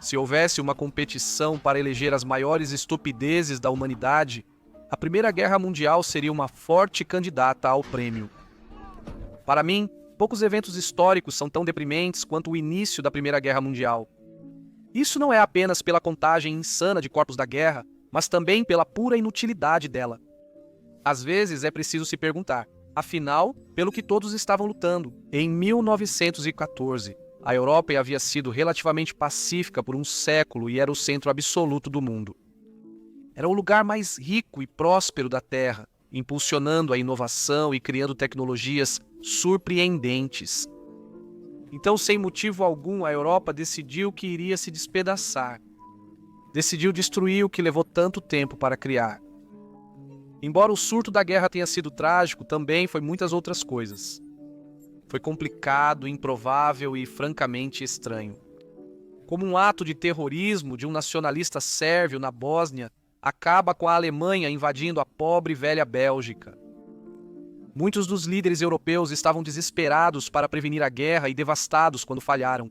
Se houvesse uma competição para eleger as maiores estupidezes da humanidade, a Primeira Guerra Mundial seria uma forte candidata ao prêmio. Para mim, poucos eventos históricos são tão deprimentes quanto o início da Primeira Guerra Mundial. Isso não é apenas pela contagem insana de corpos da guerra, mas também pela pura inutilidade dela. Às vezes é preciso se perguntar, afinal, pelo que todos estavam lutando. Em 1914, a Europa havia sido relativamente pacífica por um século e era o centro absoluto do mundo. Era o lugar mais rico e próspero da Terra, impulsionando a inovação e criando tecnologias surpreendentes. Então, sem motivo algum, a Europa decidiu que iria se despedaçar. Decidiu destruir o que levou tanto tempo para criar. Embora o surto da guerra tenha sido trágico, também foi muitas outras coisas. Foi complicado, improvável e francamente estranho. Como um ato de terrorismo de um nacionalista sérvio na Bósnia, acaba com a Alemanha invadindo a pobre e velha Bélgica. Muitos dos líderes europeus estavam desesperados para prevenir a guerra e devastados quando falharam.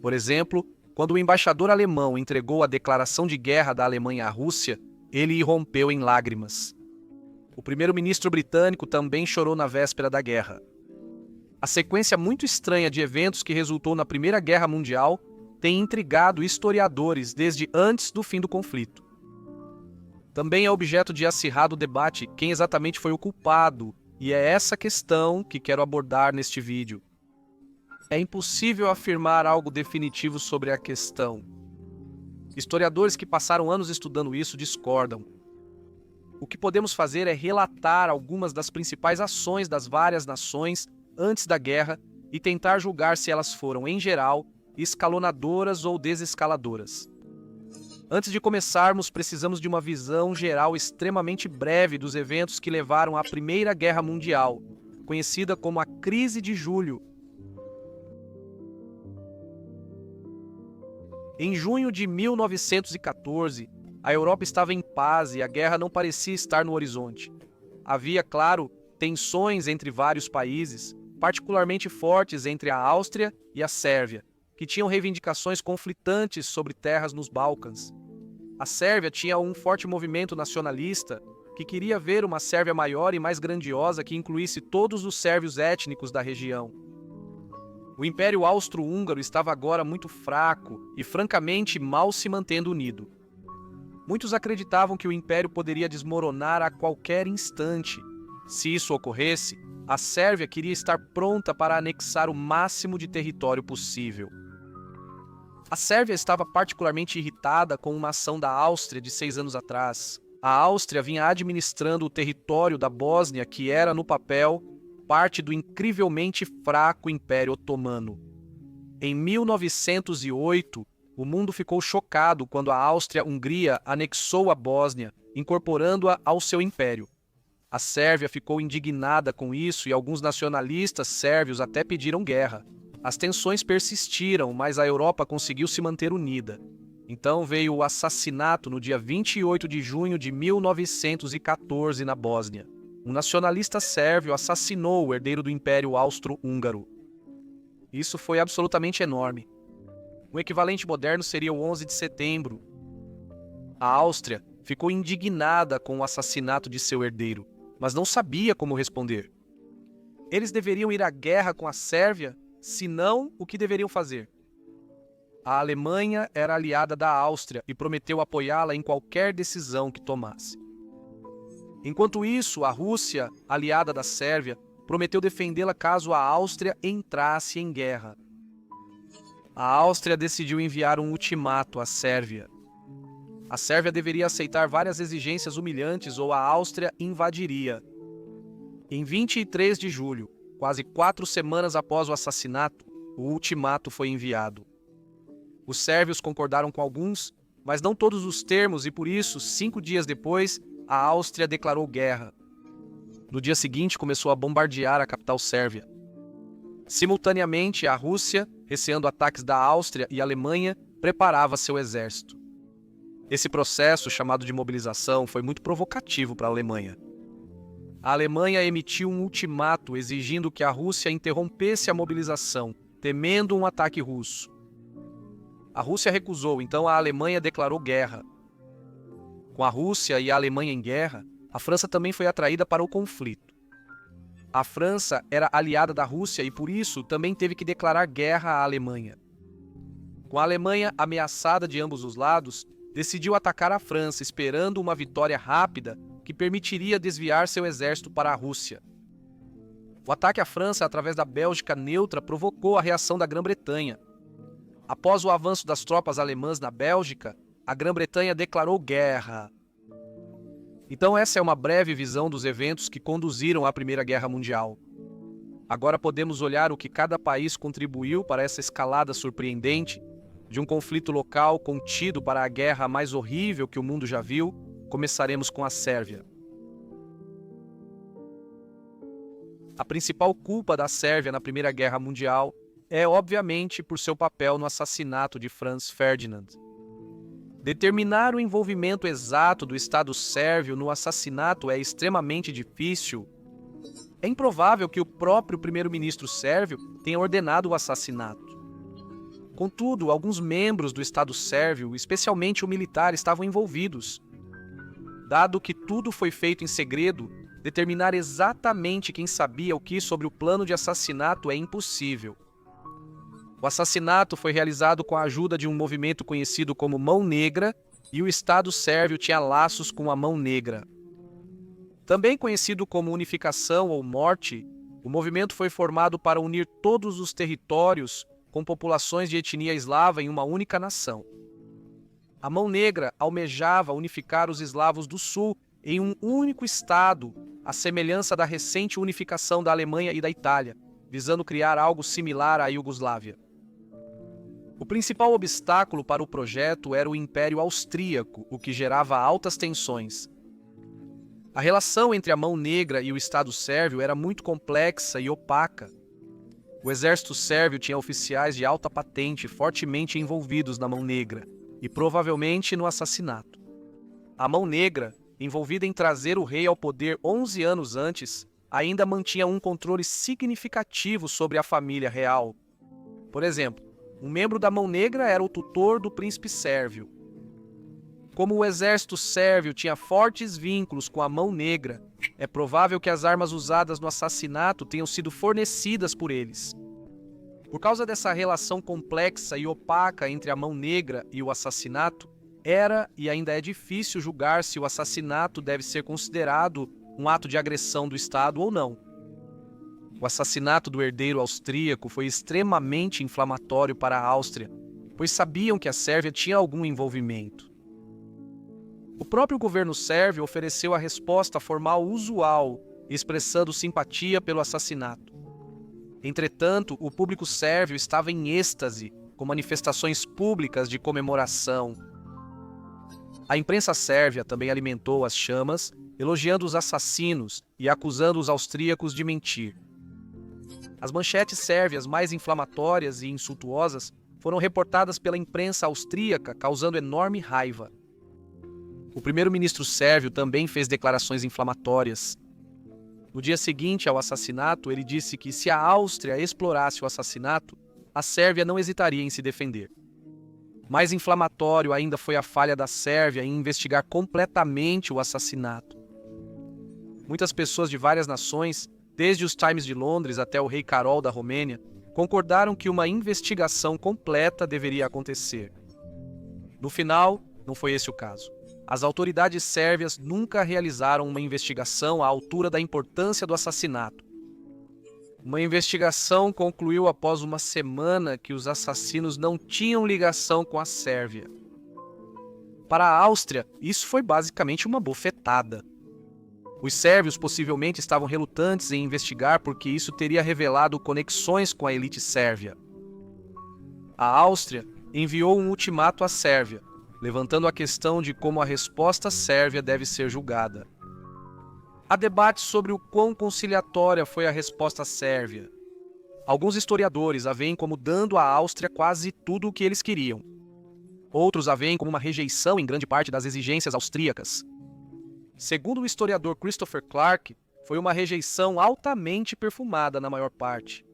Por exemplo, quando o embaixador alemão entregou a declaração de guerra da Alemanha à Rússia, ele irrompeu em lágrimas. O primeiro-ministro britânico também chorou na véspera da guerra. A sequência muito estranha de eventos que resultou na Primeira Guerra Mundial tem intrigado historiadores desde antes do fim do conflito. Também é objeto de acirrado debate quem exatamente foi o culpado, e é essa questão que quero abordar neste vídeo. É impossível afirmar algo definitivo sobre a questão. Historiadores que passaram anos estudando isso discordam. O que podemos fazer é relatar algumas das principais ações das várias nações antes da guerra e tentar julgar se elas foram, em geral, escalonadoras ou desescaladoras. Antes de começarmos, precisamos de uma visão geral extremamente breve dos eventos que levaram à Primeira Guerra Mundial, conhecida como a Crise de Julho. Em junho de 1914, a Europa estava em paz e a guerra não parecia estar no horizonte. Havia, claro, tensões entre vários países, particularmente fortes entre a Áustria e a Sérvia, que tinham reivindicações conflitantes sobre terras nos Balcãs. A Sérvia tinha um forte movimento nacionalista que queria ver uma Sérvia maior e mais grandiosa que incluísse todos os sérvios étnicos da região. O Império Austro-Húngaro estava agora muito fraco e, francamente, mal se mantendo unido. Muitos acreditavam que o Império poderia desmoronar a qualquer instante. Se isso ocorresse, a Sérvia queria estar pronta para anexar o máximo de território possível. A Sérvia estava particularmente irritada com uma ação da Áustria de 6 anos atrás. A Áustria vinha administrando o território da Bósnia, que era, no papel, parte do incrivelmente fraco Império Otomano. Em 1908, o mundo ficou chocado quando a Áustria-Hungria anexou a Bósnia, incorporando-a ao seu império. A Sérvia ficou indignada com isso e alguns nacionalistas sérvios até pediram guerra. As tensões persistiram, mas a Europa conseguiu se manter unida. Então veio o assassinato no dia 28 de junho de 1914 na Bósnia. Um nacionalista sérvio assassinou o herdeiro do Império Austro-Húngaro. Isso foi absolutamente enorme. O equivalente moderno seria o 11 de setembro. A Áustria ficou indignada com o assassinato de seu herdeiro, mas não sabia como responder. Eles deveriam ir à guerra com a Sérvia? Se não, o que deveriam fazer? A Alemanha era aliada da Áustria e prometeu apoiá-la em qualquer decisão que tomasse. Enquanto isso, a Rússia, aliada da Sérvia, prometeu defendê-la caso a Áustria entrasse em guerra. A Áustria decidiu enviar um ultimato à Sérvia. A Sérvia deveria aceitar várias exigências humilhantes ou a Áustria invadiria. Em 23 de julho, quase 4 semanas após o assassinato, o ultimato foi enviado. Os sérvios concordaram com alguns, mas não todos os termos e por isso, 5 dias depois, a Áustria declarou guerra. No dia seguinte, começou a bombardear a capital sérvia. Simultaneamente, a Rússia, receando ataques da Áustria e Alemanha, preparava seu exército. Esse processo, chamado de mobilização, foi muito provocativo para a Alemanha. A Alemanha emitiu um ultimato exigindo que a Rússia interrompesse a mobilização, temendo um ataque russo. A Rússia recusou, então a Alemanha declarou guerra. Com a Rússia e a Alemanha em guerra, a França também foi atraída para o conflito. A França era aliada da Rússia e, por isso, também teve que declarar guerra à Alemanha. Com a Alemanha ameaçada de ambos os lados, decidiu atacar a França, esperando uma vitória rápida que permitiria desviar seu exército para a Rússia. O ataque à França através da Bélgica neutra provocou a reação da Grã-Bretanha. Após o avanço das tropas alemãs na Bélgica, a Grã-Bretanha declarou guerra. Então essa é uma breve visão dos eventos que conduziram à Primeira Guerra Mundial. Agora podemos olhar o que cada país contribuiu para essa escalada surpreendente, de um conflito local contido para a guerra mais horrível que o mundo já viu. Começaremos com a Sérvia. A principal culpa da Sérvia na Primeira Guerra Mundial é, obviamente, por seu papel no assassinato de Franz Ferdinand. Determinar o envolvimento exato do Estado sérvio no assassinato é extremamente difícil. É improvável que o próprio primeiro-ministro sérvio tenha ordenado o assassinato. Contudo, alguns membros do Estado sérvio, especialmente o militar, estavam envolvidos. Dado que tudo foi feito em segredo, determinar exatamente quem sabia o que sobre o plano de assassinato é impossível. O assassinato foi realizado com a ajuda de um movimento conhecido como Mão Negra, e o Estado sérvio tinha laços com a Mão Negra. Também conhecido como Unificação ou Morte, o movimento foi formado para unir todos os territórios com populações de etnia eslava em uma única nação. A Mão Negra almejava unificar os eslavos do Sul em um único Estado, à semelhança da recente unificação da Alemanha e da Itália, visando criar algo similar à Iugoslávia. O principal obstáculo para o projeto era o Império Austríaco, o que gerava altas tensões. A relação entre a Mão Negra e o Estado sérvio era muito complexa e opaca. O exército sérvio tinha oficiais de alta patente fortemente envolvidos na Mão Negra, e provavelmente no assassinato. A Mão Negra, envolvida em trazer o rei ao poder 11 anos antes, ainda mantinha um controle significativo sobre a família real. Por exemplo, um membro da Mão Negra era o tutor do príncipe sérvio. Como o exército sérvio tinha fortes vínculos com a Mão Negra, é provável que as armas usadas no assassinato tenham sido fornecidas por eles. Por causa dessa relação complexa e opaca entre a Mão Negra e o assassinato, era e ainda é difícil julgar se o assassinato deve ser considerado um ato de agressão do Estado ou não. O assassinato do herdeiro austríaco foi extremamente inflamatório para a Áustria, pois sabiam que a Sérvia tinha algum envolvimento. O próprio governo sérvio ofereceu a resposta formal usual, expressando simpatia pelo assassinato. Entretanto, o público sérvio estava em êxtase, com manifestações públicas de comemoração. A imprensa sérvia também alimentou as chamas, elogiando os assassinos e acusando os austríacos de mentir. As manchetes sérvias mais inflamatórias e insultuosas foram reportadas pela imprensa austríaca, causando enorme raiva. O primeiro-ministro sérvio também fez declarações inflamatórias. No dia seguinte ao assassinato, ele disse que se a Áustria explorasse o assassinato, a Sérvia não hesitaria em se defender. Mais inflamatório ainda foi a falha da Sérvia em investigar completamente o assassinato. Muitas pessoas de várias nações, desde os Times de Londres até o rei Carol da Romênia, concordaram que uma investigação completa deveria acontecer. No final, não foi esse o caso. As autoridades sérvias nunca realizaram uma investigação à altura da importância do assassinato. Uma investigação concluiu após uma semana que os assassinos não tinham ligação com a Sérvia. Para a Áustria, isso foi basicamente uma bofetada. Os sérvios possivelmente estavam relutantes em investigar porque isso teria revelado conexões com a elite sérvia. A Áustria enviou um ultimato à Sérvia, levantando a questão de como a resposta sérvia deve ser julgada. Há debates sobre o quão conciliatória foi a resposta sérvia. Alguns historiadores a veem como dando à Áustria quase tudo o que eles queriam. Outros a veem como uma rejeição em grande parte das exigências austríacas. Segundo o historiador Christopher Clark, foi uma rejeição altamente perfumada na maior parte.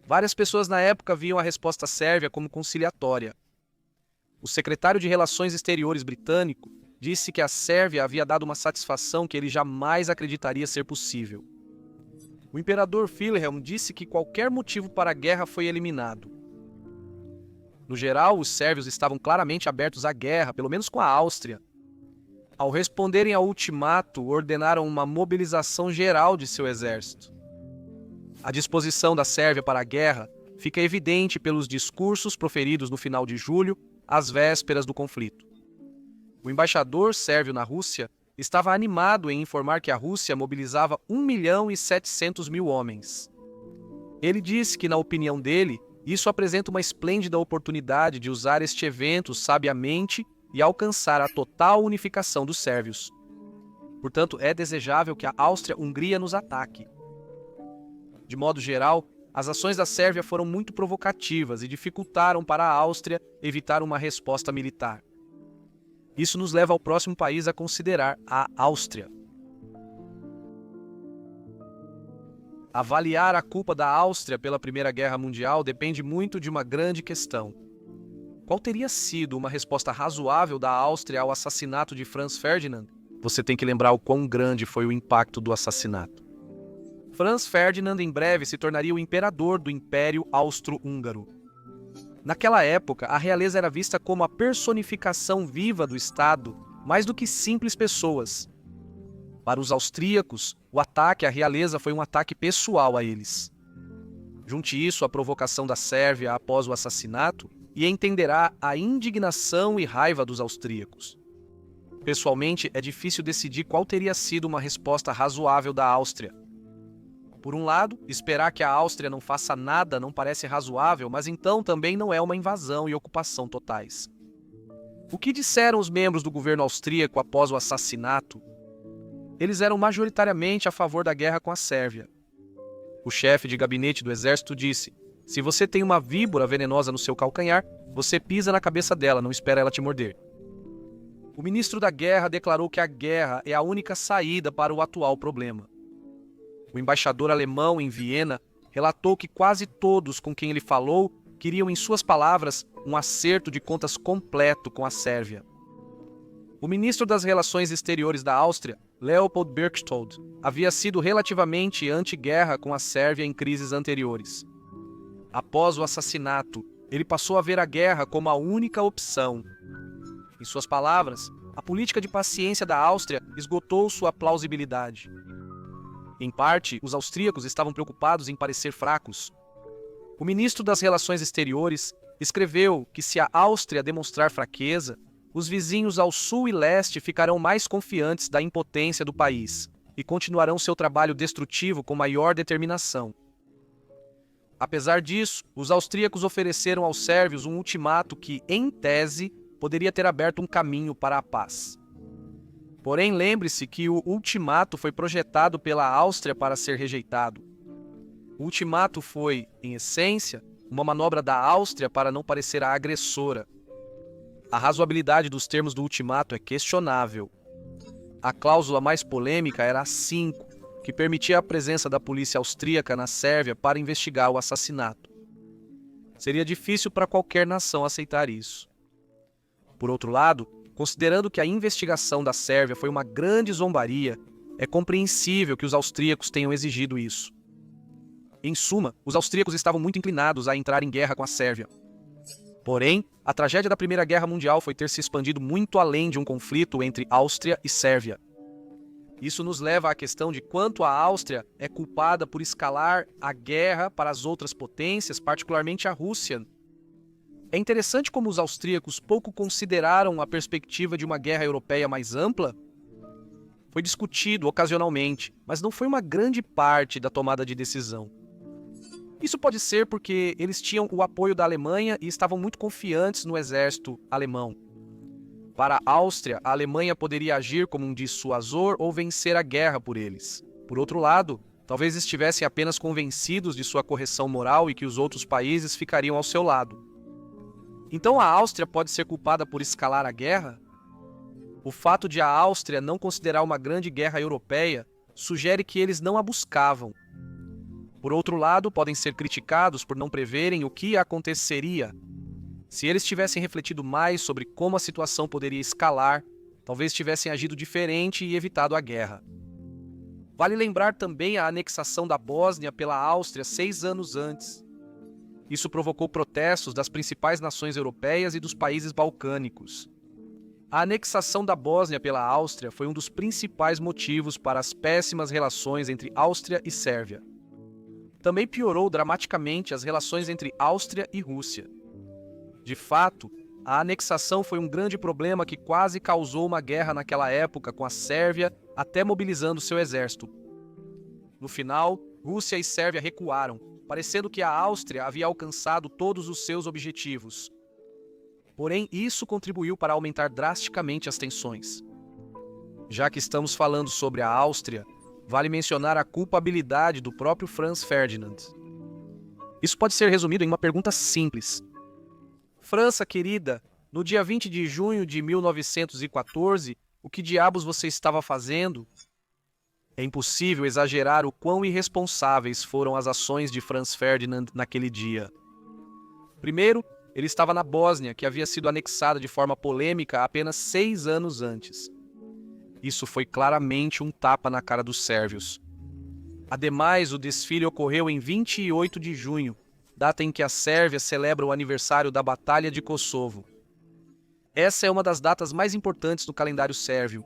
Várias pessoas na época viam a resposta sérvia como conciliatória. o secretário de Relações Exteriores britânico disse que a Sérvia havia dado uma satisfação que ele jamais acreditaria ser possível. O imperador Wilhelm disse que qualquer motivo para a guerra foi eliminado. No geral, os sérvios estavam claramente abertos à guerra, pelo menos com a Áustria. Ao responderem ao ultimato, ordenaram uma mobilização geral de seu exército. A disposição da Sérvia para a guerra fica evidente pelos discursos proferidos no final de julho, às vésperas do conflito. O embaixador sérvio na Rússia estava animado em informar que a Rússia mobilizava 1.700.000 homens. Ele disse que, na opinião dele, isso apresenta uma esplêndida oportunidade de usar este evento sabiamente e alcançar a total unificação dos sérvios. Portanto, é desejável que a Áustria-Hungria nos ataque. De modo geral, as ações da Sérvia foram muito provocativas e dificultaram para a Áustria evitar uma resposta militar. Isso nos leva ao próximo país a considerar, a Áustria. Avaliar a culpa da Áustria pela Primeira Guerra Mundial depende muito de uma grande questão. Qual teria sido uma resposta razoável da Áustria ao assassinato de Franz Ferdinand? Você tem que lembrar o quão grande foi o impacto do assassinato. Franz Ferdinand em breve se tornaria o imperador do Império Austro-Húngaro. Naquela época, a realeza era vista como a personificação viva do Estado, mais do que simples pessoas. Para os austríacos, o ataque à realeza foi um ataque pessoal a eles. Junte isso à provocação da Sérvia após o assassinato e entenderá a indignação e raiva dos austríacos. Pessoalmente, é difícil decidir qual teria sido uma resposta razoável da Áustria. Por um lado, esperar que a Áustria não faça nada não parece razoável, mas então também não é uma invasão e ocupação totais. O que disseram os membros do governo austríaco após o assassinato? Eles eram majoritariamente a favor da guerra com a Sérvia. O chefe de gabinete do exército disse: se você tem uma víbora venenosa no seu calcanhar, você pisa na cabeça dela, não espera ela te morder. O ministro da guerra declarou que a guerra é a única saída para o atual problema. O embaixador alemão em Viena relatou que quase todos com quem ele falou queriam, em suas palavras, um acerto de contas completo com a Sérvia. O ministro das Relações Exteriores da Áustria, Leopold Berchtold, havia sido relativamente anti-guerra com a Sérvia em crises anteriores. Após o assassinato, ele passou a ver a guerra como a única opção. Em suas palavras, a política de paciência da Áustria esgotou sua plausibilidade. Em parte, os austríacos estavam preocupados em parecer fracos. O ministro das Relações Exteriores escreveu que se a Áustria demonstrar fraqueza, os vizinhos ao sul e leste ficarão mais confiantes da impotência do país e continuarão seu trabalho destrutivo com maior determinação. Apesar disso, os austríacos ofereceram aos sérvios um ultimato que, em tese, poderia ter aberto um caminho para a paz. Porém, lembre-se que o ultimato foi projetado pela Áustria para ser rejeitado. O ultimato foi, em essência, uma manobra da Áustria para não parecer a agressora. A razoabilidade dos termos do ultimato é questionável. A cláusula mais polêmica era a 5, que permitia a presença da polícia austríaca na Sérvia para investigar o assassinato. Seria difícil para qualquer nação aceitar isso. Por outro lado, considerando que a investigação da Sérvia foi uma grande zombaria, é compreensível que os austríacos tenham exigido isso. Em suma, os austríacos estavam muito inclinados a entrar em guerra com a Sérvia. Porém, a tragédia da Primeira Guerra Mundial foi ter se expandido muito além de um conflito entre Áustria e Sérvia. Isso nos leva à questão de quanto a Áustria é culpada por escalar a guerra para as outras potências, particularmente a Rússia. É interessante como os austríacos pouco consideraram a perspectiva de uma guerra europeia mais ampla. Foi discutido ocasionalmente, mas não foi uma grande parte da tomada de decisão. Isso pode ser porque eles tinham o apoio da Alemanha e estavam muito confiantes no exército alemão. Para a Áustria, a Alemanha poderia agir como um dissuasor ou vencer a guerra por eles. Por outro lado, talvez estivessem apenas convencidos de sua correção moral e que os outros países ficariam ao seu lado. Então a Áustria pode ser culpada por escalar a guerra? O fato de a Áustria não considerar uma grande guerra europeia sugere que eles não a buscavam. Por outro lado, podem ser criticados por não preverem o que aconteceria. Se eles tivessem refletido mais sobre como a situação poderia escalar, talvez tivessem agido diferente e evitado a guerra. Vale lembrar também a anexação da Bósnia pela Áustria 6 anos antes. Isso provocou protestos das principais nações europeias e dos países balcânicos. A anexação da Bósnia pela Áustria foi um dos principais motivos para as péssimas relações entre Áustria e Sérvia. Também piorou dramaticamente as relações entre Áustria e Rússia. De fato, a anexação foi um grande problema que quase causou uma guerra naquela época com a Sérvia, até mobilizando seu exército. No final, Rússia e Sérvia recuaram, parecendo que a Áustria havia alcançado todos os seus objetivos. Porém, isso contribuiu para aumentar drasticamente as tensões. Já que estamos falando sobre a Áustria, vale mencionar a culpabilidade do próprio Franz Ferdinand. Isso pode ser resumido em uma pergunta simples. França, querida, no dia 20 de junho de 1914, o que diabos você estava fazendo? É impossível exagerar o quão irresponsáveis foram as ações de Franz Ferdinand naquele dia. Primeiro, ele estava na Bósnia, que havia sido anexada de forma polêmica apenas 6 anos antes. Isso foi claramente um tapa na cara dos sérvios. Ademais, o desfile ocorreu em 28 de junho, data em que a Sérvia celebra o aniversário da Batalha de Kosovo. Essa é uma das datas mais importantes do calendário sérvio.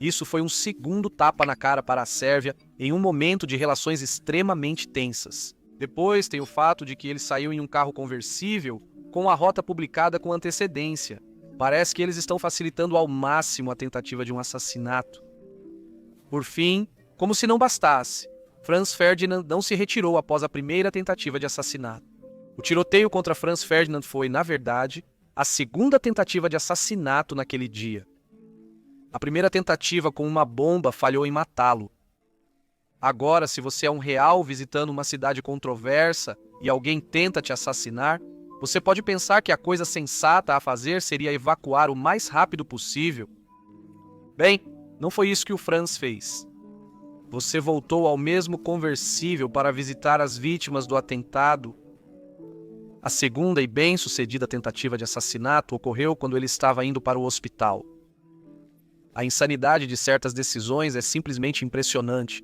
Isso foi um segundo tapa na cara para a Sérvia em um momento de relações extremamente tensas. Depois tem o fato de que ele saiu em um carro conversível com a rota publicada com antecedência. Parece que eles estão facilitando ao máximo a tentativa de um assassinato. Por fim, como se não bastasse, Franz Ferdinand não se retirou após a primeira tentativa de assassinato. O tiroteio contra Franz Ferdinand foi, na verdade, a segunda tentativa de assassinato naquele dia. A primeira tentativa com uma bomba falhou em matá-lo. Agora, se você é um real visitando uma cidade controversa e alguém tenta te assassinar, você pode pensar que a coisa sensata a fazer seria evacuar o mais rápido possível. Bem, não foi isso que o Franz fez. Você voltou ao mesmo conversível para visitar as vítimas do atentado. A segunda e bem-sucedida tentativa de assassinato ocorreu quando ele estava indo para o hospital. A insanidade de certas decisões é simplesmente impressionante.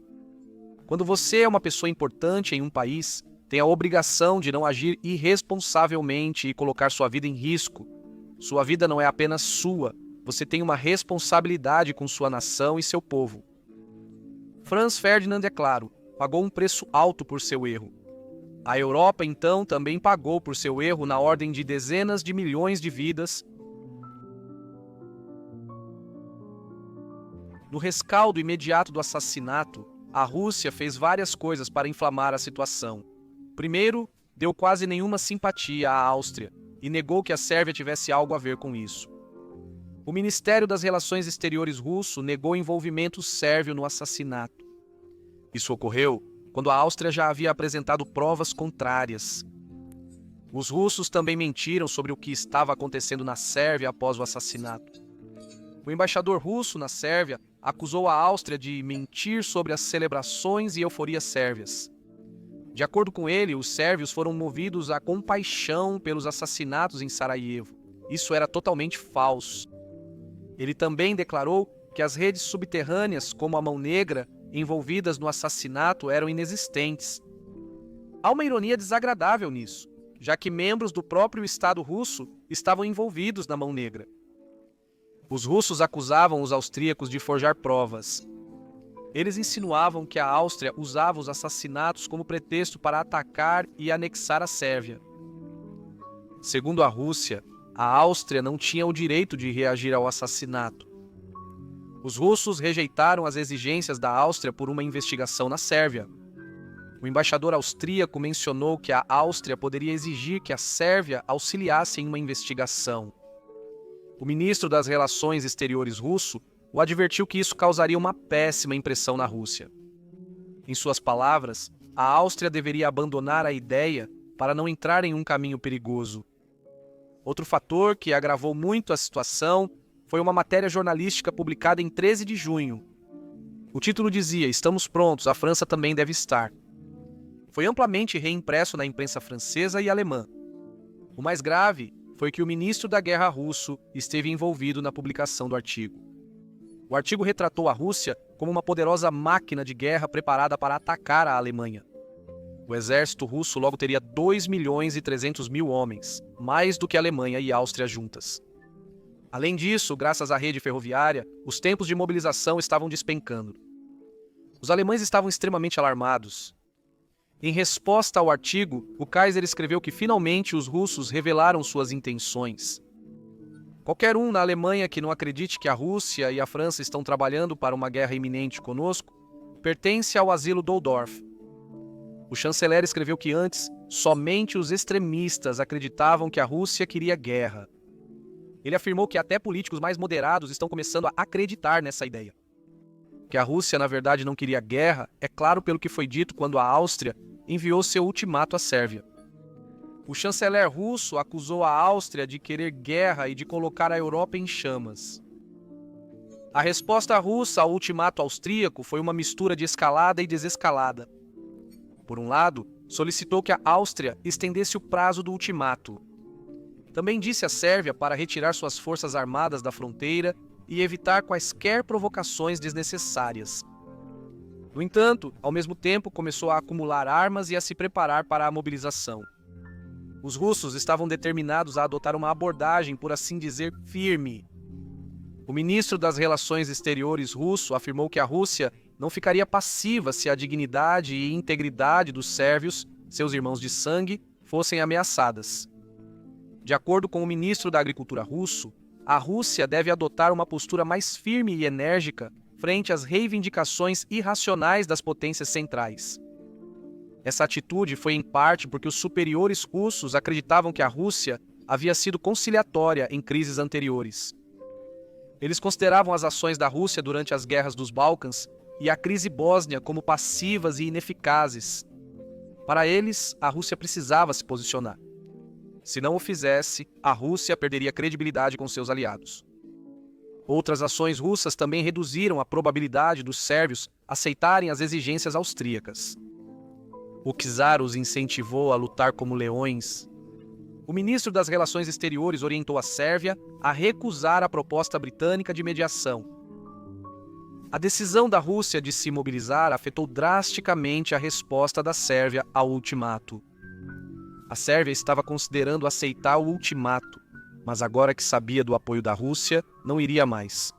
Quando você é uma pessoa importante em um país, tem a obrigação de não agir irresponsavelmente e colocar sua vida em risco. Sua vida não é apenas sua, você tem uma responsabilidade com sua nação e seu povo. Franz Ferdinand, é claro, pagou um preço alto por seu erro. A Europa, então, também pagou por seu erro na ordem de dezenas de milhões de vidas. No rescaldo imediato do assassinato, a Rússia fez várias coisas para inflamar a situação. Primeiro, deu quase nenhuma simpatia à Áustria e negou que a Sérvia tivesse algo a ver com isso. O Ministério das Relações Exteriores russo negou envolvimento sérvio no assassinato. Isso ocorreu quando a Áustria já havia apresentado provas contrárias. Os russos também mentiram sobre o que estava acontecendo na Sérvia após o assassinato. O embaixador russo na Sérvia acusou a Áustria de mentir sobre as celebrações e euforias sérvias. De acordo com ele, os sérvios foram movidos à compaixão pelos assassinatos em Sarajevo. Isso era totalmente falso. Ele também declarou que as redes subterrâneas, como a Mão Negra, envolvidas no assassinato eram inexistentes. Há uma ironia desagradável nisso, já que membros do próprio Estado russo estavam envolvidos na Mão Negra. Os russos acusavam os austríacos de forjar provas. Eles insinuavam que a Áustria usava os assassinatos como pretexto para atacar e anexar a Sérvia. Segundo a Rússia, a Áustria não tinha o direito de reagir ao assassinato. Os russos rejeitaram as exigências da Áustria por uma investigação na Sérvia. O embaixador austríaco mencionou que a Áustria poderia exigir que a Sérvia auxiliasse em uma investigação. O ministro das Relações Exteriores russo o advertiu que isso causaria uma péssima impressão na Rússia. Em suas palavras, a Áustria deveria abandonar a ideia para não entrar em um caminho perigoso. Outro fator que agravou muito a situação foi uma matéria jornalística publicada em 13 de junho. O título dizia: "Estamos prontos, a França também deve estar." Foi amplamente reimpresso na imprensa francesa e alemã. O mais grave foi que o ministro da Guerra russo esteve envolvido na publicação do artigo. O artigo retratou a Rússia como uma poderosa máquina de guerra preparada para atacar a Alemanha. O exército russo logo teria 2.300.000 homens, mais do que a Alemanha e a Áustria juntas. Além disso, graças à rede ferroviária, os tempos de mobilização estavam despencando. Os alemães estavam extremamente alarmados. Em resposta ao artigo, o Kaiser escreveu que finalmente os russos revelaram suas intenções. Qualquer um na Alemanha que não acredite que a Rússia e a França estão trabalhando para uma guerra iminente conosco, pertence ao asilo Doldorf. O chanceler escreveu que antes, somente os extremistas acreditavam que a Rússia queria guerra. Ele afirmou que até políticos mais moderados estão começando a acreditar nessa ideia. Que a Rússia, na verdade, não queria guerra é claro pelo que foi dito quando a Áustria enviou seu ultimato à Sérvia. O chanceler russo acusou a Áustria de querer guerra e de colocar a Europa em chamas. A resposta russa ao ultimato austríaco foi uma mistura de escalada e desescalada. Por um lado, solicitou que a Áustria estendesse o prazo do ultimato. Também disse à Sérvia para retirar suas forças armadas da fronteira e evitar quaisquer provocações desnecessárias. No entanto, ao mesmo tempo, começou a acumular armas e a se preparar para a mobilização. Os russos estavam determinados a adotar uma abordagem, por assim dizer, firme. O ministro das Relações Exteriores russo afirmou que a Rússia não ficaria passiva se a dignidade e integridade dos sérvios, seus irmãos de sangue, fossem ameaçadas. De acordo com o ministro da Agricultura russo, a Rússia deve adotar uma postura mais firme e enérgica frente às reivindicações irracionais das potências centrais. Essa atitude foi em parte porque os superiores russos acreditavam que a Rússia havia sido conciliatória em crises anteriores. Eles consideravam as ações da Rússia durante as guerras dos Balcãs e a crise bósnia como passivas e ineficazes. Para eles, a Rússia precisava se posicionar. Se não o fizesse, a Rússia perderia credibilidade com seus aliados. Outras ações russas também reduziram a probabilidade dos sérvios aceitarem as exigências austríacas. O czar os incentivou a lutar como leões. O ministro das Relações Exteriores orientou a Sérvia a recusar a proposta britânica de mediação. A decisão da Rússia de se mobilizar afetou drasticamente a resposta da Sérvia ao ultimato. A Sérvia estava considerando aceitar o ultimato, mas agora que sabia do apoio da Rússia, não iria mais.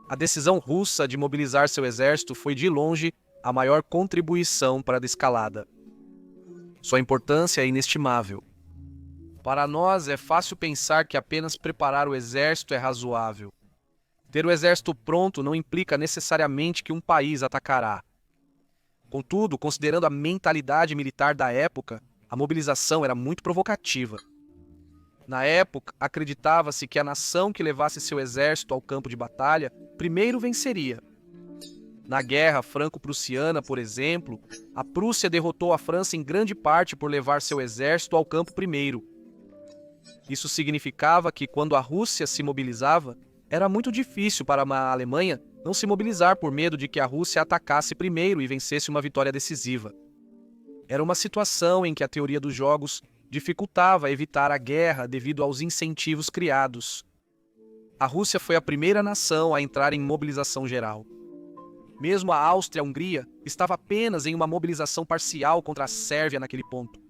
A decisão russa de mobilizar seu exército foi, de longe, a maior contribuição para a desescalada. Sua importância é inestimável. Para nós é fácil pensar que apenas preparar o exército é razoável. Ter o exército pronto não implica necessariamente que um país atacará. Contudo, considerando a mentalidade militar da época, a mobilização era muito provocativa. Na época, acreditava-se que a nação que levasse seu exército ao campo de batalha primeiro venceria. Na Guerra Franco-Prussiana, por exemplo, a Prússia derrotou a França em grande parte por levar seu exército ao campo primeiro. Isso significava que, quando a Rússia se mobilizava, era muito difícil para a Alemanha não se mobilizar por medo de que a Rússia atacasse primeiro e vencesse uma vitória decisiva. Era uma situação em que a teoria dos jogos dificultava evitar a guerra devido aos incentivos criados. A Rússia foi a primeira nação a entrar em mobilização geral. Mesmo a Áustria-Hungria estava apenas em uma mobilização parcial contra a Sérvia naquele ponto.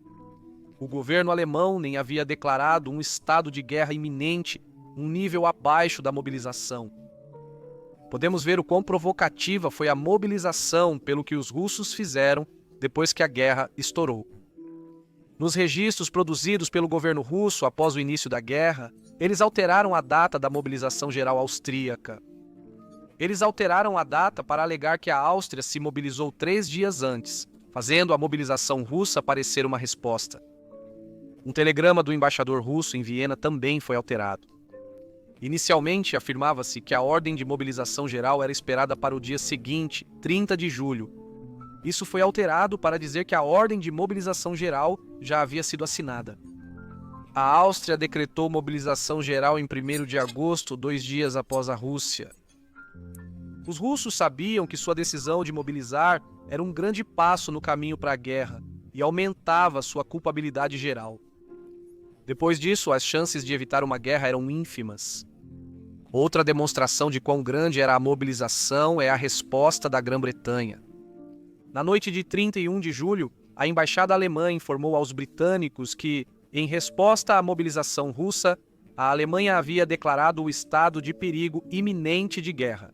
O governo alemão nem havia declarado um estado de guerra iminente, um nível abaixo da mobilização. Podemos ver o quão provocativa foi a mobilização pelo que os russos fizeram depois que a guerra estourou. Nos registros produzidos pelo governo russo após o início da guerra, eles alteraram a data da mobilização geral austríaca. Eles alteraram a data para alegar que a Áustria se mobilizou 3 dias antes, fazendo a mobilização russa parecer uma resposta. Um telegrama do embaixador russo em Viena também foi alterado. Inicialmente, afirmava-se que a ordem de mobilização geral era esperada para o dia seguinte, 30 de julho. Isso foi alterado para dizer que a ordem de mobilização geral já havia sido assinada. A Áustria decretou mobilização geral em 1º de agosto, 2 dias após a Rússia. Os russos sabiam que sua decisão de mobilizar era um grande passo no caminho para a guerra e aumentava sua culpabilidade geral. Depois disso, as chances de evitar uma guerra eram ínfimas. Outra demonstração de quão grande era a mobilização é a resposta da Grã-Bretanha. Na noite de 31 de julho, a embaixada alemã informou aos britânicos que, em resposta à mobilização russa, a Alemanha havia declarado o estado de perigo iminente de guerra.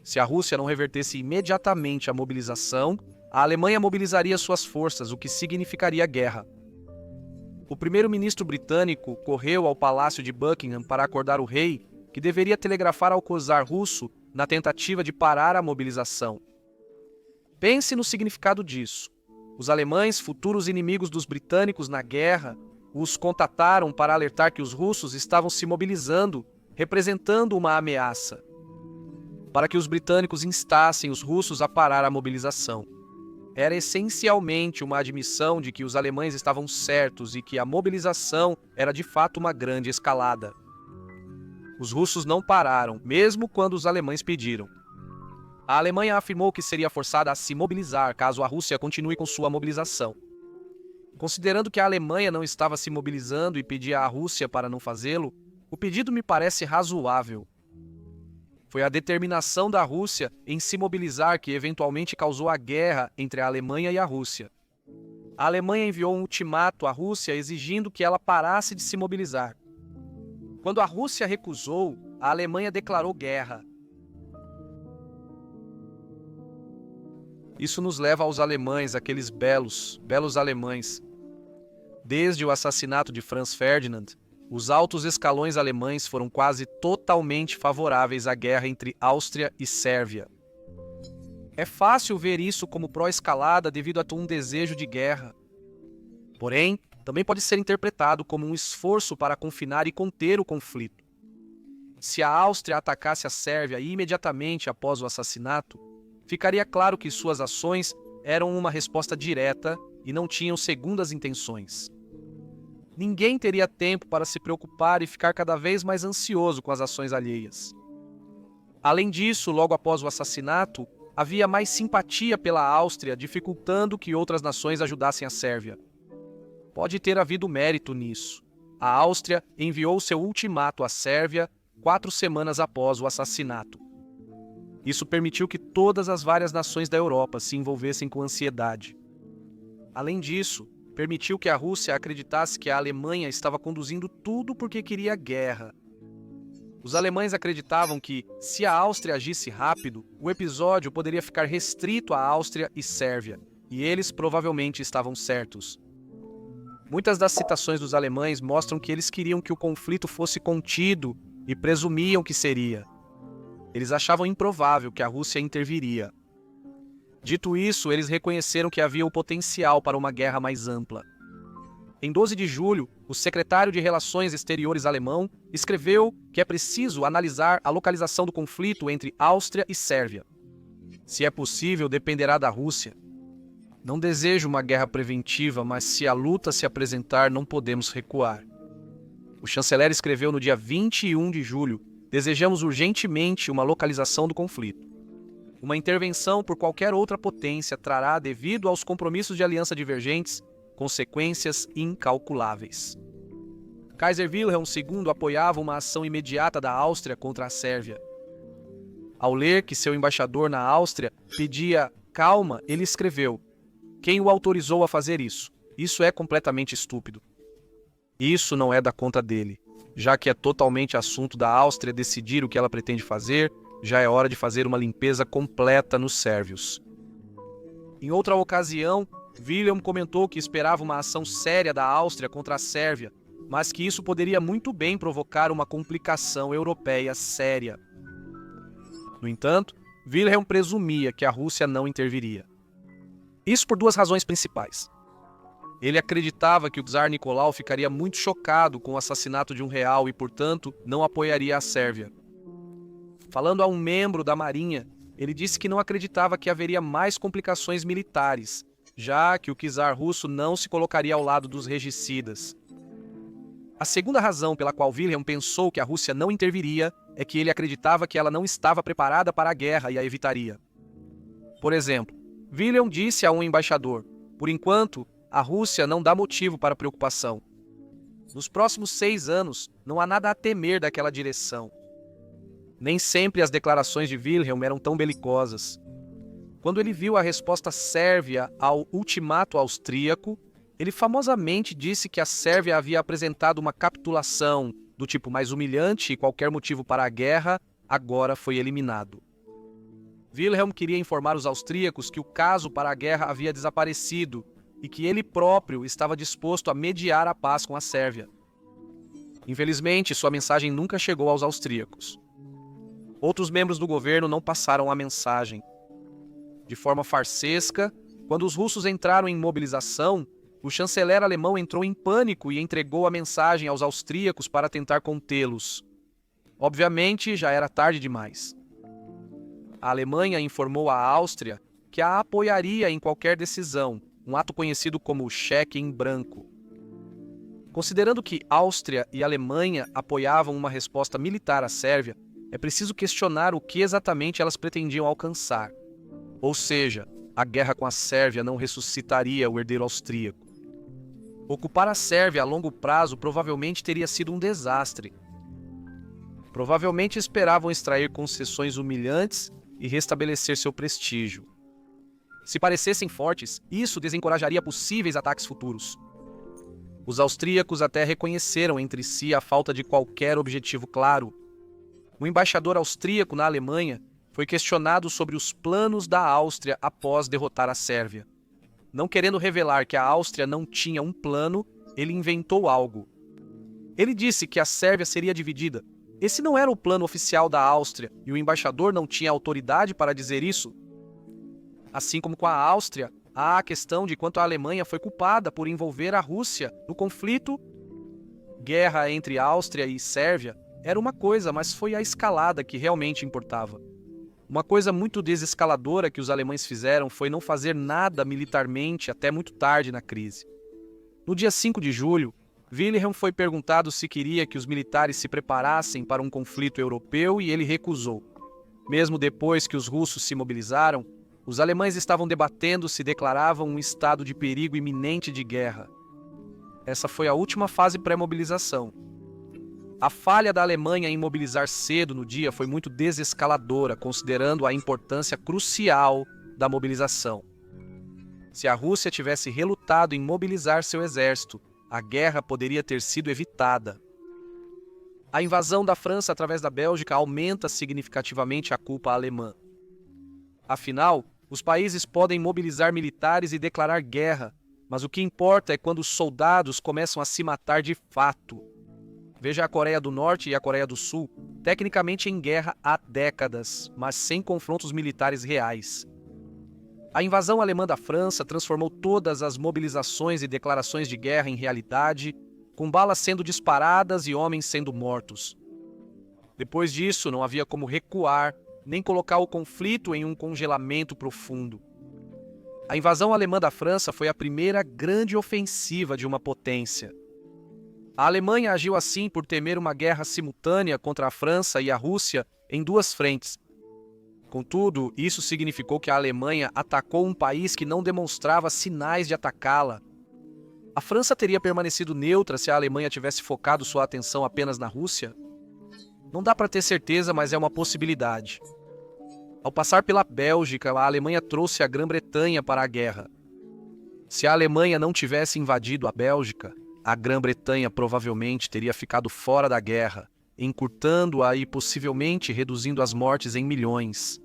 Se a Rússia não revertesse imediatamente a mobilização, a Alemanha mobilizaria suas forças, o que significaria guerra. O primeiro-ministro britânico correu ao palácio de Buckingham para acordar o rei, que deveria telegrafar ao czar russo na tentativa de parar a mobilização. Pense no significado disso. Os alemães, futuros inimigos dos britânicos na guerra, os contataram para alertar que os russos estavam se mobilizando, representando uma ameaça, para que os britânicos instassem os russos a parar a mobilização. Era essencialmente uma admissão de que os alemães estavam certos e que a mobilização era de fato uma grande escalada. Os russos não pararam, mesmo quando os alemães pediram. A Alemanha afirmou que seria forçada a se mobilizar caso a Rússia continue com sua mobilização. Considerando que a Alemanha não estava se mobilizando e pedia à Rússia para não fazê-lo, o pedido me parece razoável. Foi a determinação da Rússia em se mobilizar que eventualmente causou a guerra entre a Alemanha e a Rússia. A Alemanha enviou um ultimato à Rússia exigindo que ela parasse de se mobilizar. Quando a Rússia recusou, a Alemanha declarou guerra. Isso nos leva aos alemães, aqueles belos alemães. Desde o assassinato de Franz Ferdinand, os altos escalões alemães foram quase totalmente favoráveis à guerra entre Áustria e Sérvia. É fácil ver isso como pró-escalada devido a um desejo de guerra. Porém, também pode ser interpretado como um esforço para confinar e conter o conflito. Se a Áustria atacasse a Sérvia imediatamente após o assassinato, ficaria claro que suas ações eram uma resposta direta e não tinham segundas intenções. Ninguém teria tempo para se preocupar e ficar cada vez mais ansioso com as ações alheias. Além disso, logo após o assassinato, havia mais simpatia pela Áustria, dificultando que outras nações ajudassem a Sérvia. Pode ter havido mérito nisso. A Áustria enviou seu ultimato à Sérvia 4 semanas após o assassinato. Isso permitiu que todas as várias nações da Europa se envolvessem com ansiedade. Além disso, permitiu que a Rússia acreditasse que a Alemanha estava conduzindo tudo porque queria guerra. Os alemães acreditavam que, se a Áustria agisse rápido, o episódio poderia ficar restrito à Áustria e Sérvia, e eles provavelmente estavam certos. Muitas das citações dos alemães mostram que eles queriam que o conflito fosse contido e presumiam que seria. Eles achavam improvável que a Rússia interviria. Dito isso, eles reconheceram que havia o potencial para uma guerra mais ampla. Em 12 de julho, o secretário de Relações Exteriores alemão escreveu que é preciso analisar a localização do conflito entre Áustria e Sérvia. Se é possível, dependerá da Rússia. Não desejo uma guerra preventiva, mas se a luta se apresentar, não podemos recuar. O chanceler escreveu no dia 21 de julho: desejamos urgentemente uma localização do conflito. Uma intervenção por qualquer outra potência trará, devido aos compromissos de aliança divergentes, consequências incalculáveis. Kaiser Wilhelm II apoiava uma ação imediata da Áustria contra a Sérvia. Ao ler que seu embaixador na Áustria pedia calma, ele escreveu: quem o autorizou a fazer isso? Isso é completamente estúpido. Isso não é da conta dele. Já que é totalmente assunto da Áustria decidir o que ela pretende fazer, já é hora de fazer uma limpeza completa nos sérvios. Em outra ocasião, Wilhelm comentou que esperava uma ação séria da Áustria contra a Sérvia, mas que isso poderia muito bem provocar uma complicação europeia séria. No entanto, Wilhelm presumia que a Rússia não interviria. Isso por 2 razões principais. Ele acreditava que o czar Nicolau ficaria muito chocado com o assassinato de um real e, portanto, não apoiaria a Sérvia. Falando a um membro da Marinha, ele disse que não acreditava que haveria mais complicações militares, já que o czar russo não se colocaria ao lado dos regicidas. A segunda razão pela qual Wilhelm pensou que a Rússia não interviria é que ele acreditava que ela não estava preparada para a guerra e a evitaria. Por exemplo, Wilhelm disse a um embaixador: por enquanto, a Rússia não dá motivo para preocupação. Nos próximos 6 anos, não há nada a temer daquela direção. Nem sempre as declarações de Wilhelm eram tão belicosas. Quando ele viu a resposta sérvia ao ultimato austríaco, ele famosamente disse que a Sérvia havia apresentado uma capitulação do tipo mais humilhante e qualquer motivo para a guerra agora foi eliminado. Wilhelm queria informar os austríacos que o caso para a guerra havia desaparecido e que ele próprio estava disposto a mediar a paz com a Sérvia. Infelizmente, sua mensagem nunca chegou aos austríacos. Outros membros do governo não passaram a mensagem. De forma farsesca, quando os russos entraram em mobilização, o chanceler alemão entrou em pânico e entregou a mensagem aos austríacos para tentar contê-los. Obviamente, já era tarde demais. A Alemanha informou à Áustria que a apoiaria em qualquer decisão, um ato conhecido como cheque em branco. Considerando que Áustria e Alemanha apoiavam uma resposta militar à Sérvia, é preciso questionar o que exatamente elas pretendiam alcançar. Ou seja, a guerra com a Sérvia não ressuscitaria o herdeiro austríaco. Ocupar a Sérvia a longo prazo provavelmente teria sido um desastre. Provavelmente esperavam extrair concessões humilhantes e restabelecer seu prestígio. Se parecessem fortes, isso desencorajaria possíveis ataques futuros. Os austríacos até reconheceram entre si a falta de qualquer objetivo claro. O embaixador austríaco na Alemanha foi questionado sobre os planos da Áustria após derrotar a Sérvia. Não querendo revelar que a Áustria não tinha um plano, ele inventou algo. Ele disse que a Sérvia seria dividida. Esse não era o plano oficial da Áustria e o embaixador não tinha autoridade para dizer isso. Assim como com a Áustria, há a questão de quanto a Alemanha foi culpada por envolver a Rússia no conflito. Guerra entre Áustria e Sérvia era uma coisa, mas foi a escalada que realmente importava. Uma coisa muito desescaladora que os alemães fizeram foi não fazer nada militarmente até muito tarde na crise. No dia 5 de julho, Wilhelm foi perguntado se queria que os militares se preparassem para um conflito europeu e ele recusou. Mesmo depois que os russos se mobilizaram, os alemães estavam debatendo se declaravam um estado de perigo iminente de guerra. Essa foi a última fase pré-mobilização. A falha da Alemanha em mobilizar cedo no dia foi muito desescaladora, considerando a importância crucial da mobilização. Se a Rússia tivesse relutado em mobilizar seu exército, a guerra poderia ter sido evitada. A invasão da França através da Bélgica aumenta significativamente a culpa alemã. Afinal, os países podem mobilizar militares e declarar guerra, mas o que importa é quando os soldados começam a se matar de fato. Veja a Coreia do Norte e a Coreia do Sul, tecnicamente em guerra há décadas, mas sem confrontos militares reais. A invasão alemã da França transformou todas as mobilizações e declarações de guerra em realidade, com balas sendo disparadas e homens sendo mortos. Depois disso, não havia como recuar, nem colocar o conflito em um congelamento profundo. A invasão alemã da França foi a primeira grande ofensiva de uma potência. A Alemanha agiu assim por temer uma guerra simultânea contra a França e a Rússia em duas frentes. Contudo, isso significou que a Alemanha atacou um país que não demonstrava sinais de atacá-la. A França teria permanecido neutra se a Alemanha tivesse focado sua atenção apenas na Rússia? Não dá para ter certeza, mas é uma possibilidade. Ao passar pela Bélgica, a Alemanha trouxe a Grã-Bretanha para a guerra. Se a Alemanha não tivesse invadido a Bélgica, a Grã-Bretanha provavelmente teria ficado fora da guerra, encurtando-a e possivelmente reduzindo as mortes em milhões.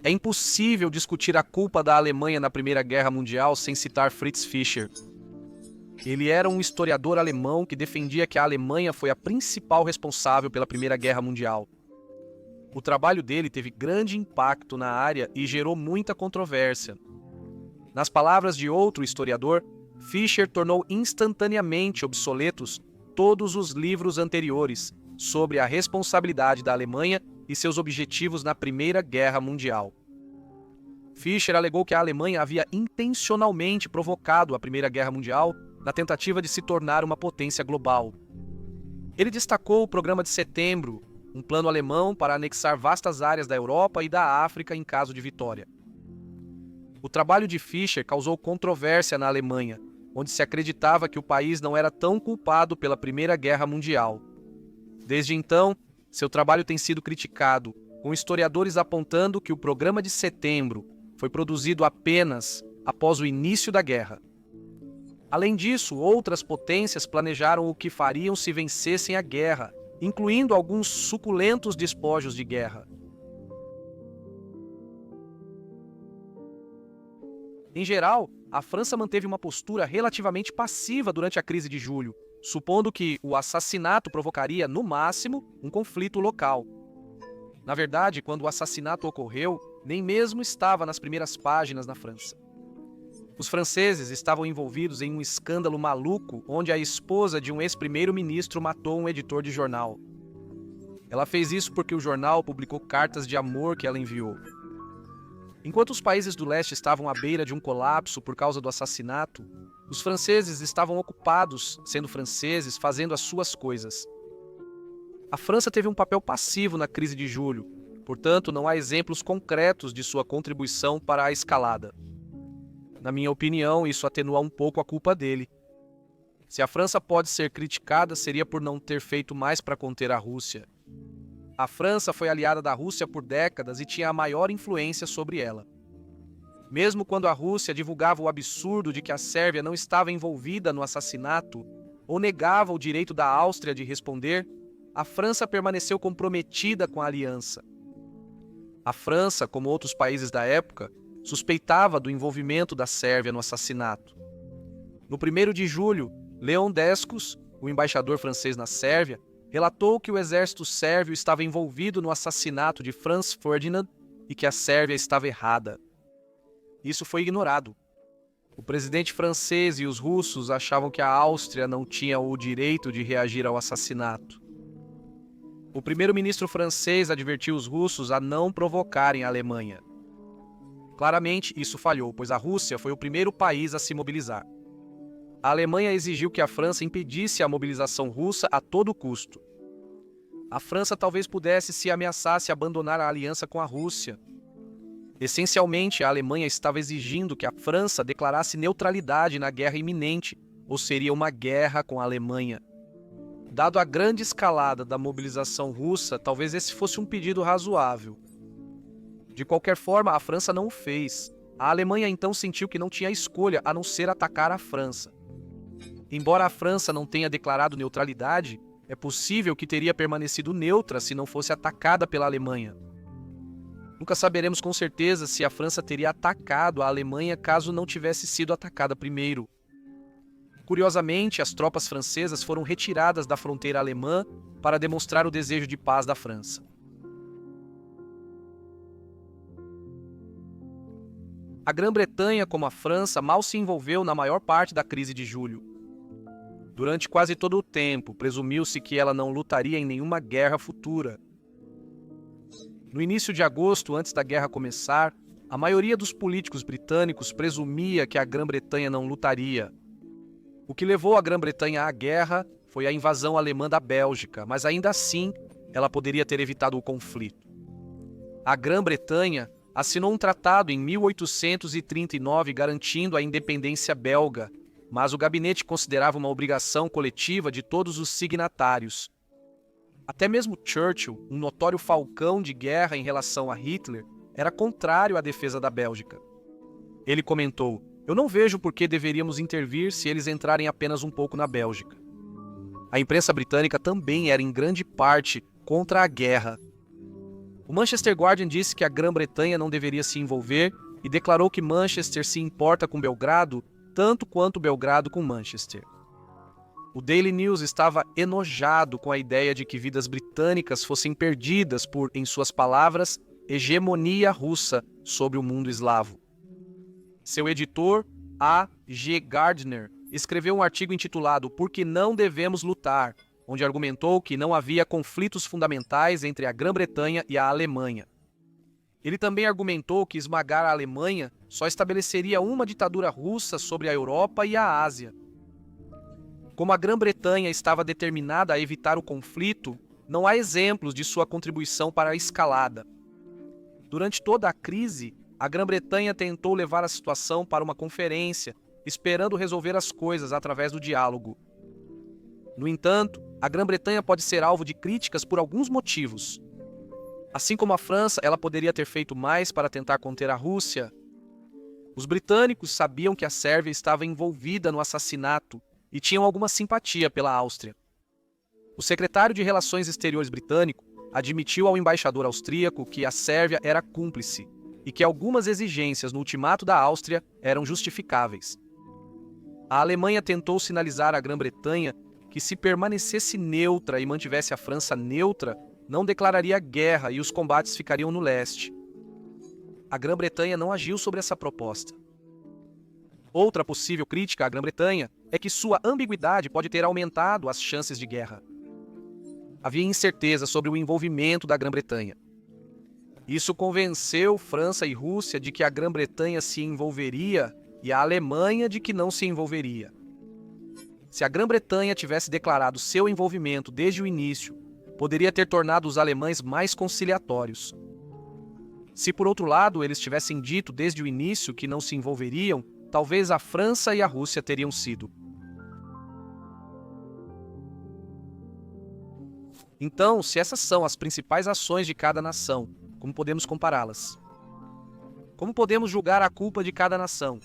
É impossível discutir a culpa da Alemanha na Primeira Guerra Mundial sem citar Fritz Fischer. Ele era um historiador alemão que defendia que a Alemanha foi a principal responsável pela Primeira Guerra Mundial. O trabalho dele teve grande impacto na área e gerou muita controvérsia. Nas palavras de outro historiador, Fischer tornou instantaneamente obsoletos todos os livros anteriores sobre a responsabilidade da Alemanha e seus objetivos na Primeira Guerra Mundial. Fischer alegou que a Alemanha havia intencionalmente provocado a Primeira Guerra Mundial na tentativa de se tornar uma potência global. Ele destacou o Programa de Setembro, um plano alemão para anexar vastas áreas da Europa e da África em caso de vitória. O trabalho de Fischer causou controvérsia na Alemanha, onde se acreditava que o país não era tão culpado pela Primeira Guerra Mundial. Desde então, seu trabalho tem sido criticado, com historiadores apontando que o Programa de Setembro foi produzido apenas após o início da guerra. Além disso, outras potências planejaram o que fariam se vencessem a guerra, incluindo alguns suculentos despojos de guerra. Em geral, a França manteve uma postura relativamente passiva durante a crise de julho, supondo que o assassinato provocaria, no máximo, um conflito local. Na verdade, quando o assassinato ocorreu, nem mesmo estava nas primeiras páginas na França. Os franceses estavam envolvidos em um escândalo maluco onde a esposa de um ex-primeiro-ministro matou um editor de jornal. Ela fez isso porque o jornal publicou cartas de amor que ela enviou. Enquanto os países do leste estavam à beira de um colapso por causa do assassinato, os franceses estavam ocupados, sendo franceses, fazendo as suas coisas. A França teve um papel passivo na crise de julho, portanto, não há exemplos concretos de sua contribuição para a escalada. Na minha opinião, isso atenua um pouco a culpa dele. Se a França pode ser criticada, seria por não ter feito mais para conter a Rússia. A França foi aliada da Rússia por décadas e tinha a maior influência sobre ela. Mesmo quando a Rússia divulgava o absurdo de que a Sérvia não estava envolvida no assassinato ou negava o direito da Áustria de responder, a França permaneceu comprometida com a aliança. A França, como outros países da época, suspeitava do envolvimento da Sérvia no assassinato. No 1º de julho, Leon Descos, o embaixador francês na Sérvia, relatou que o exército sérvio estava envolvido no assassinato de Franz Ferdinand e que a Sérvia estava errada. Isso foi ignorado. O presidente francês e os russos achavam que a Áustria não tinha o direito de reagir ao assassinato. O primeiro-ministro francês advertiu os russos a não provocarem a Alemanha. Claramente, isso falhou, pois a Rússia foi o primeiro país a se mobilizar. A Alemanha exigiu que a França impedisse a mobilização russa a todo custo. A França talvez pudesse se ameaçasse abandonar a aliança com a Rússia. Essencialmente, a Alemanha estava exigindo que a França declarasse neutralidade na guerra iminente, ou seria uma guerra com a Alemanha. Dado a grande escalada da mobilização russa, talvez esse fosse um pedido razoável. De qualquer forma, a França não o fez. A Alemanha então sentiu que não tinha escolha a não ser atacar a França. Embora a França não tenha declarado neutralidade, é possível que teria permanecido neutra se não fosse atacada pela Alemanha. Nunca saberemos com certeza se a França teria atacado a Alemanha caso não tivesse sido atacada primeiro. Curiosamente, as tropas francesas foram retiradas da fronteira alemã para demonstrar o desejo de paz da França. A Grã-Bretanha, como a França, mal se envolveu na maior parte da crise de julho. Durante quase todo o tempo, presumiu-se que ela não lutaria em nenhuma guerra futura. No início de agosto, antes da guerra começar, a maioria dos políticos britânicos presumia que a Grã-Bretanha não lutaria. O que levou a Grã-Bretanha à guerra foi a invasão alemã da Bélgica, mas ainda assim, ela poderia ter evitado o conflito. A Grã-Bretanha assinou um tratado em 1839 garantindo a independência belga, mas o gabinete considerava uma obrigação coletiva de todos os signatários. Até mesmo Churchill, um notório falcão de guerra em relação a Hitler, era contrário à defesa da Bélgica. Ele comentou: "Eu não vejo por que deveríamos intervir se eles entrarem apenas um pouco na Bélgica." A imprensa britânica também era em grande parte contra a guerra. O Manchester Guardian disse que a Grã-Bretanha não deveria se envolver e declarou que Manchester se importa com Belgrado tanto quanto Belgrado com Manchester. O Daily News estava enojado com a ideia de que vidas britânicas fossem perdidas por, em suas palavras, hegemonia russa sobre o mundo eslavo. Seu editor, A. G. Gardner, escreveu um artigo intitulado "Por que não devemos lutar?", onde argumentou que não havia conflitos fundamentais entre a Grã-Bretanha e a Alemanha. Ele também argumentou que esmagar a Alemanha só estabeleceria uma ditadura russa sobre a Europa e a Ásia. Como a Grã-Bretanha estava determinada a evitar o conflito, não há exemplos de sua contribuição para a escalada. Durante toda a crise, a Grã-Bretanha tentou levar a situação para uma conferência, esperando resolver as coisas através do diálogo. No entanto, a Grã-Bretanha pode ser alvo de críticas por alguns motivos. Assim como a França, ela poderia ter feito mais para tentar conter a Rússia. Os britânicos sabiam que a Sérvia estava envolvida no assassinato e tinham alguma simpatia pela Áustria. O secretário de Relações Exteriores britânico admitiu ao embaixador austríaco que a Sérvia era cúmplice e que algumas exigências no ultimato da Áustria eram justificáveis. A Alemanha tentou sinalizar à Grã-Bretanha que, se permanecesse neutra e mantivesse a França neutra, não declararia guerra e os combates ficariam no leste. A Grã-Bretanha não agiu sobre essa proposta. Outra possível crítica à Grã-Bretanha é que sua ambiguidade pode ter aumentado as chances de guerra. Havia incerteza sobre o envolvimento da Grã-Bretanha. Isso convenceu França e Rússia de que a Grã-Bretanha se envolveria e a Alemanha de que não se envolveria. Se a Grã-Bretanha tivesse declarado seu envolvimento desde o início, poderia ter tornado os alemães mais conciliatórios. Se, por outro lado, eles tivessem dito desde o início que não se envolveriam, talvez a França e a Rússia teriam sido. Então, se essas são as principais ações de cada nação, como podemos compará-las? Como podemos julgar a culpa de cada nação?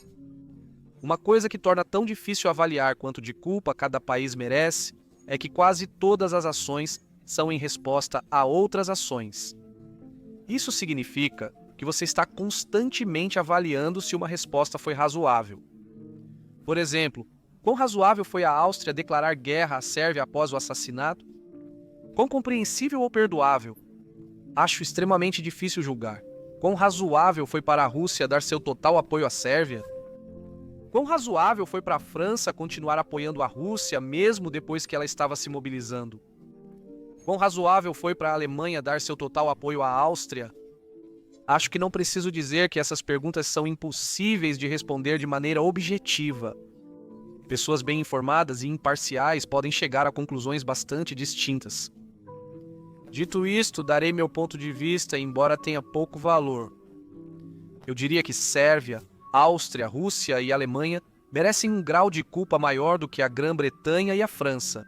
Uma coisa que torna tão difícil avaliar quanto de culpa cada país merece é que quase todas as ações são em resposta a outras ações. Isso significa que você está constantemente avaliando se uma resposta foi razoável. Por exemplo, quão razoável foi a Áustria declarar guerra à Sérvia após o assassinato? Quão compreensível ou perdoável? Acho extremamente difícil julgar. Quão razoável foi para a Rússia dar seu total apoio à Sérvia? Quão razoável foi para a França continuar apoiando a Rússia mesmo depois que ela estava se mobilizando? Quão razoável foi para a Alemanha dar seu total apoio à Áustria? Acho que não preciso dizer que essas perguntas são impossíveis de responder de maneira objetiva. Pessoas bem informadas e imparciais podem chegar a conclusões bastante distintas. Dito isto, darei meu ponto de vista, embora tenha pouco valor. Eu diria que Sérvia, Áustria, Rússia e Alemanha merecem um grau de culpa maior do que a Grã-Bretanha e a França.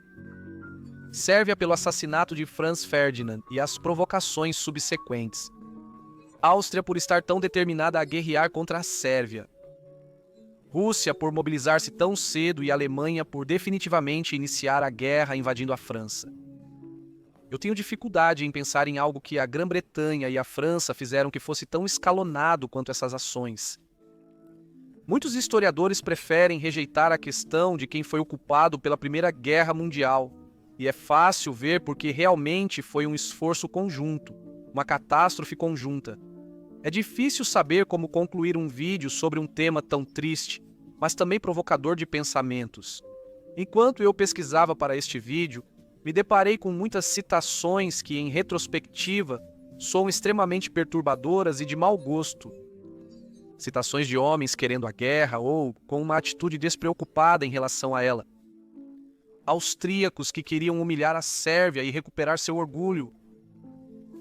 Sérvia pelo assassinato de Franz Ferdinand e as provocações subsequentes. Áustria por estar tão determinada a guerrear contra a Sérvia. Rússia por mobilizar-se tão cedo e Alemanha por definitivamente iniciar a guerra invadindo a França. Eu tenho dificuldade em pensar em algo que a Grã-Bretanha e a França fizeram que fosse tão escalonado quanto essas ações. Muitos historiadores preferem rejeitar a questão de quem foi o culpado pela Primeira Guerra Mundial, e é fácil ver porque realmente foi um esforço conjunto, uma catástrofe conjunta. É difícil saber como concluir um vídeo sobre um tema tão triste, mas também provocador de pensamentos. Enquanto eu pesquisava para este vídeo, me deparei com muitas citações que, em retrospectiva, soam extremamente perturbadoras e de mau gosto. Citações de homens querendo a guerra ou com uma atitude despreocupada em relação a ela. Austríacos que queriam humilhar a Sérvia e recuperar seu orgulho.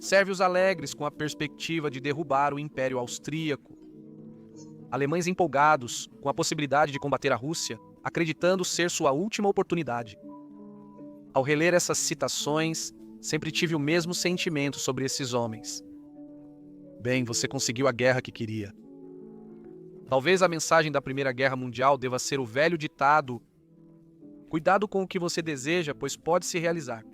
Sérvios alegres com a perspectiva de derrubar o Império Austríaco. Alemães empolgados com a possibilidade de combater a Rússia, acreditando ser sua última oportunidade. Ao reler essas citações, sempre tive o mesmo sentimento sobre esses homens. Bem, você conseguiu a guerra que queria. Talvez a mensagem da Primeira Guerra Mundial deva ser o velho ditado: cuidado com o que você deseja, pois pode se realizar.